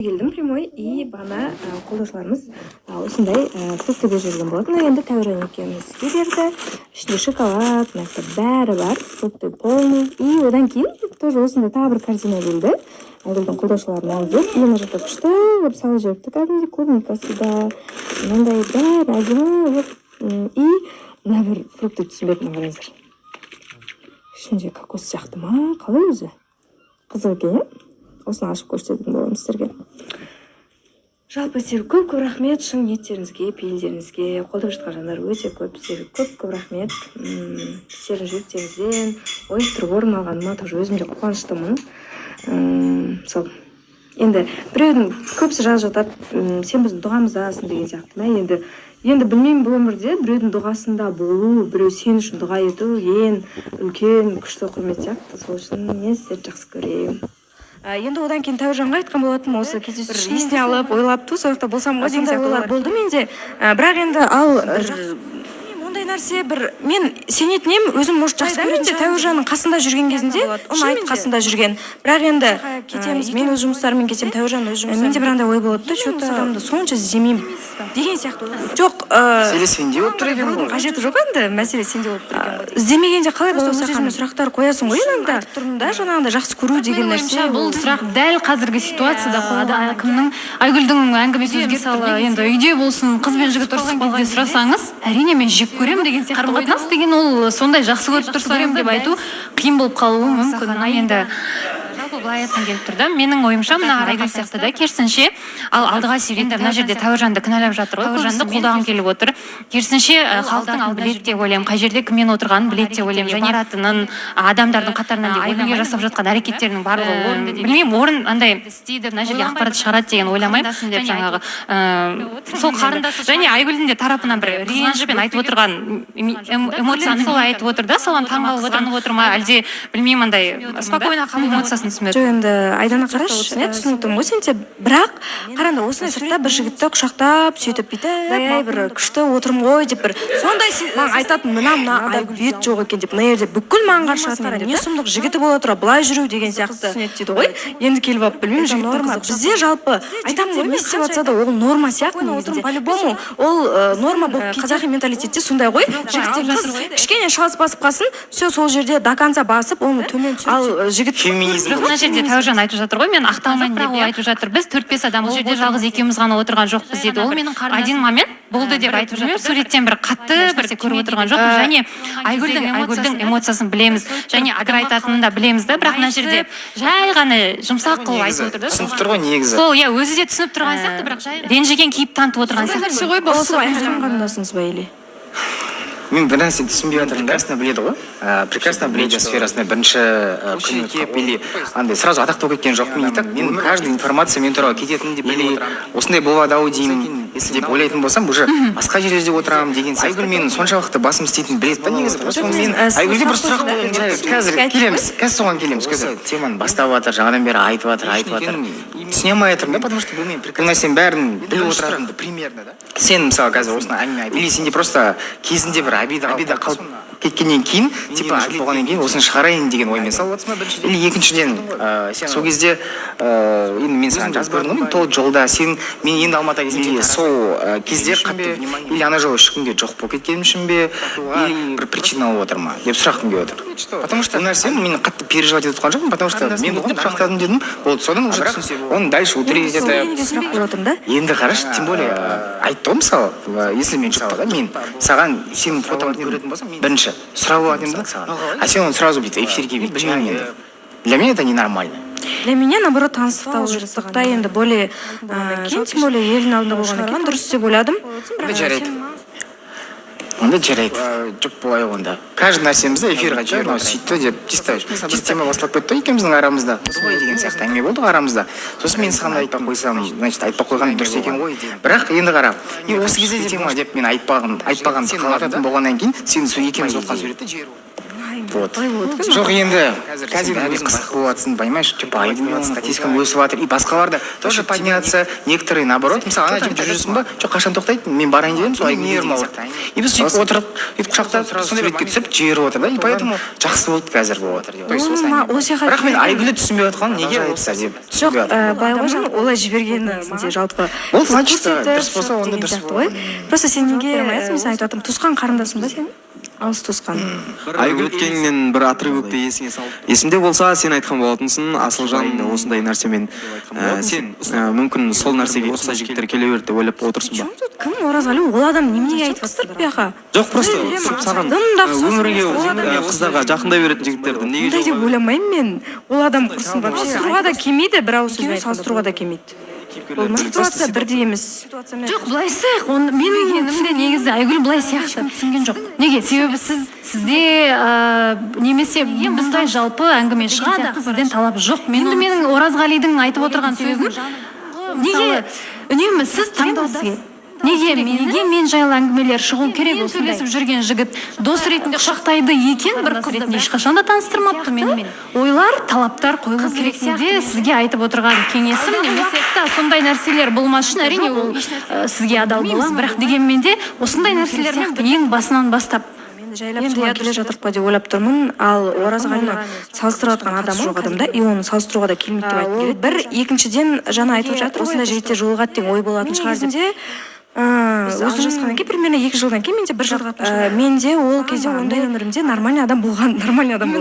Келдім прямой и бағана қолдаушыларымыз осындай фруктыды жүрген болатын. Енді Тәуіржан екеумізге берді. Ішінде шоколад, бәрі бар, фрукты полный. И одан кейін тоже осындай тағы бір корзина келді. Айгүлдің қолдаушыларына алып, мына жақта күшті деп салып жіберіпті. Кәдімгідей клубникасы да, мынандай бәрі әдемі. И мына бір фрукты түсінбедім, қараңыздар. Ішінде кокос сияқты ма? Қалай өзі? Қызық екен, осыны ашып көрсететін боламын сіздерге. Жалпы сіздерге көп рахмет шын ниеттеріңізге, пейілдеріңізге, қолдап жатқан жандар өте көп. Сіздерге көп рахмет. Сіздердің жүректеріңізден ойып орын алғаныма тоже өзім де қуаныштымын. Сол. Енді біреудің көбісі жазып жатады, сен біздің дұғамыздасың деген сияқты. Енді білмеймін, бұл өмірде біреудің дұғасында болу, біреу сен үшін дұға ету ең үлкен күшті құрмет сияқты. Сол үшін мен сіздерді жақсы көремін. Енді одан кейін Тәуіржанға айтқан болатын, осы кездесу есіне алып, ойлап ту, соқта болсам ғой деген сияқты ойлар болды менде. Бірақ енді ондай нәрсе мен сенетін ем, өзім может жақсы көретін Тәуіржанның қасында жүрген кезінде, шын қасында жүрген. Бірақ енді мен өз жұмыстарымен кетем, Тәуіржан өз жұмыстарымен. Менде бір андай ой болады, что-то сонша іздемеймін деген сияқты. Жоқ, мәселе сенде болып тұр екен ғой. Қажеті жоқ енді, мәселе сенде болып тұр екен. Іздемегенде қалай болса өзіме сұрақтар қоясың ғой, енді айтып тұрмын да, жаңағыда жақсы көру деген нәрсе. Бұл сұрақ дәл қазіргі ситуацияда қойылады. Кімнің Айгүлдің әңгімесі мысалы, енді үйде болсын, қыз бен жігіт ұрысып қалған кезде сұрасаңыз, әрине мен жек көрем деген сияқты. Қатынас деген ол сондай жақсы көріп тұрсам деп айту қиын болып қалуы мүмкін. Енді былай айтқан келіп тұрды. Менің ойымша мына Айгүл сияқты да керісінше, ал алдыға сүйгенде мына жерде Тәуіржанды кінәлап жатыр ғой, Тәуіржанды қолдағым келіп отыр. Керісінше халықтың ал біледі деп ойлаймын, қай жерде кіммен отырғанын біледі деп ойлаймын, және баратынын, адамдардың қатарынан деп Айгүлге жасап жатқан әрекеттерінің барлығы орынды деп. Білмеймін, орын андай істейді, мына жерге ақпарат шығарады деген ойламаймын деп жаңағы сол қарындасы және Айгүлдің де тарапынан бір қызғанышпен айтып отырған эмоцияны сол айтып отыр да, соған таңғалып отыр ма, әлде білмеймін, андай спокойно қалу эмоциясын түсінеді. Жоқ, енді Айдана қарашы, түсініктім ғой сен, бірақ қараңда осындай сыртта бір жігітті құшақтап, сөйтіп бүйтіп, бір күшті отырмын ғой деп бір сондай маған айтатын, мына Айгүл бет жоқ екен деп, мына жерде бүкіл маған қаршатындар, не сұмдық жігіті бола тұра, былай жүру деген сияқты түсінеді ғой. Енді келіп алып, білмеймін, жігіттің қызық. Бізде жалпы айтамын ғой, не істеп жатса да ол норма сияқты негізінде. По-любому ол норма болып қазақи менталитетте сондай ғой. Жігіттер қыз кішкене шалыс басып қалсын, все сол жерде до конца басып, оны төмен түсіріп. Ал жігіт феминизм. Мына жерде Тәуіржан айтып жатыр ғой, мен ақталмайын деп айтып жатыр. Біз 4-5 адам бұл жерде жалғыз екеуміз ғана отырған жоқпыз дейді. Ол менің один момент болды деп айтып жатыр. Суреттен бір қатты бір көріп отырған жоқпыз. Және Айгүлдің эмоциясын білеміз. Және агр айтатынын да білеміз да, бірақ мына жерде жай ғана жұмсақ қылып айтып отыр да. Түсініп тұр ғой негізі. Сол, өзі де түсініп тұрған сияқты, бірақ жай ренжіген кейіп танытып отырған сияқты. Осы айқын қарындасыңыз ба или? Мен бір нәрсе түсінбей жатырмын, прекрасно біледі ғой. Прекрасно біледі сферасында бірінші күні кеп, или андай сразу атақты болып кеткен жоқпын дейді. Мен каждый информация мен туралы кететін деп, или осындай болады-ау деймін, если деп ойлайтын болсам, уже басқа жерлерде отырамын деген сияқты. Айгүл мен соншалықты басым істейтін біледі да негізі. Мен Айгүлге бір сұрақ қойғым. Қазір соған келеміз. Теманы бастап жатыр, жаңадан бері айтып жатыр. Түсіне алмай жатырмын да, потому что білмеймін. Бұл нәрсенің бәрін біліп отыратынды примерно да. Сен мысалы қазір осыны әңгіме айтып, или сенде просто кезінде бір обида қалып кеткеннен кейін, типа ажыл болғаннан кейін осыны шығарайын деген оймен салып отырсың ба біріншіден. Или екіншіден, сол кезде енді мен саған жазып көрдім, тол жолда мен енді Алматыға кезінде сол кезде қатты или ана жолы ешкімге жоқ болып кеткенім үшін бе, или бір причина болып отыр ма деп сұрақым келіп отыр. Потому что бұл нәрсе мен қатты переживать етіп отқан жоқпын, потому что мен оған құшақтадым дедім, болды, содан уже түсінсе оны дальше утририть етіп. Енді қарашы, тем более айтты ғой мысалы, если мен жоқ да, мен саған сенің фотоңды көретін болсам, бірінші сұрап алатын да, а сен оны сразу бүйтіп эфирге бүйтіп білмеймін енді. Для меня это ненормально. Для меня, наоборот, таныстықта уже сыртта енді более кейін, тем более елдің алдында болғаннан кейін дұрыс деп ойладым. Онда жарайды. Жоқ болай онда. Каждый нәрсемізді эфирға жібер, сөйтті деп чисто тема басталып кетті екеуміздің арамызда. Солай деген сияқты әңгіме болды арамызда. Сосын мен саған айтпай қойсам, значит айтпай қойған дұрыс екен ғой. Бірақ енді қара, мен осы кезде тема деп мен айтпаған қалатын болғаннан кейін сен екеуміз отқан суретті жіберу. Вот. Жоқ енді қазір өзің қысық болып жатсың, понимаешь, типа айбулат статистикаң өсіп жатыр, и басқалар да тоже подняться, некоторые наоборот, мысалы ана жерде жүрсің ба, жоқ қашан тоқтайды, мен барайын дедім, сол айгүл и біз сөйтіп отырып, сөйтіп құшақтап, сондай бетке түсіп жіберіп отыр да, и поэтому жақсы болды қазір болып жатыр деп. Бірақ мен айгүлді түсінбей отқаным неге олса деп. Жоқ, былай ғой, олай жібергені сенде жалпы ол значит дұрыс болса онда дұрыс ғой. Просто сен неге мен айтып жатырмын, туысқан қарындасың ба сен? Алыс туысқан. Айгүл өткеннен бір отрывокты есіңе салып. Есімде болса, сен айтқан болатынсың, Асылжан осындай нәрсемен сен мүмкін сол нәрсеге ұқсас жігіттер келе берді деп ойлап отырсың ба? Кім Оразғали? Ол адам неменеге айтып жатыр бұяқа? Жоқ, просто саған өмірге қыздарға жақындай беретін жігіттерді неге жоқ? Деп ойламаймын мен. Ол адам құрсын вообще. Салыстыруға да келмейді, бір ауыз сөзбен салыстыруға да келмейді. Ситуация бірдей емес. Жоқ, былай сияқты, менің менімде негізі Айгүл былай сияқты түсінген жоқ. Неге? Себебі сізде немесе бізде жалпы әңгіме шығады, сізден талап жоқ. Менің Оразғалидың айтып отырған сөзін неге үнемі сіз таңдауды неге мен жайлы әңгімелер шығу керек? Сөйлесіп жүрген жігіт дос ретінде құшақтайды екен, бір қыз ретінде ешқашан да таныстырмапты мені. Ойлар, талаптар қойылу керек де сізге айтып отырған кеңесім немесе сондай нәрселер болмас үшін әрине ол сізге адал боламын, бірақ дегенмен де осындай нәрселермен ең басынан бастап жайлап келе жатырық па деп ойлап тұрмын. Ал Оразғалины салыстырып жатқан адам жоқ адамда, и оны салыстыруға да келмейді деп айтып келеді. Бір екіншіден жаңа айтып жатыр, осындай жігіттер жолығады деген ой болатын шығар деп. Осы жасқаннан кейін примерно 2 жылдан кейін менде бір жылға менде ол кезде ондай өмірімде нормальный адам болған,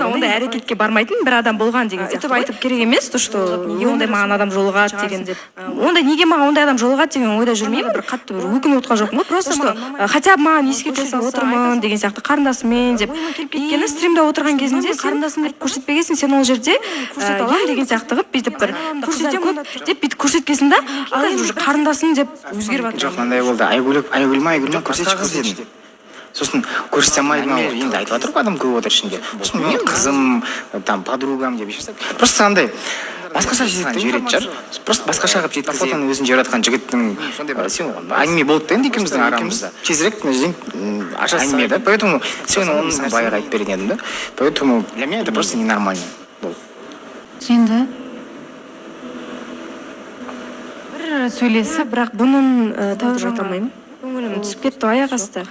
ондай әрекетке бармайтын бір адам болған деген сияқты. Айтып керек емес, то что неге ондай маған адам жолығады деген деп. Ондай неге маған ондай адам жолығады деген ойда жүрмеймін, бір қатты бір өкініп отқан жоқпын. Просто что хотя бы маған ескерту жасап отырмын деген сияқты қарындасыммен деп. Өйткені стримда отырған кезінде қарындасым деп көрсетпегенсің, сен ол жерде көрсете аламын деген сияқты қылып бүйтіп бір көрсетемін деп бүйтіп көрсеткесің да, ал енді уже қарындасым деп өзгеріп жатыр. Болды айгүл ма көрсетші қыз дедім. Сосын көрсете алмайды ма, енді айтып жатыр ғой адам көп отыр ішінде. Сосын мен қызым, там подругам деп ешқандай. Просто андай басқаша жіберетін шығар. Просто басқаша қылып жеткізе. Фотоны өзін жіберіп жатқан жігіттің сен әңгіме болды да енді екеуміздің арамызда. Тезірек әңгіме да. Поэтому сен оны баяғы айтып берген едім да. Поэтому для меня это просто ненормально болды. Енді сөйлесіп, бірақ бұның тәуір жата алмаймын. Көңілім түсіп кетті аяқ асты.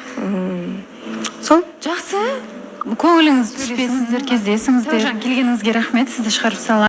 Сол? Жақсы. Көңіліңіз түспесіңіздер, кездесіңіздер. Келгеніңізге рахмет, сізді шығарып саламын.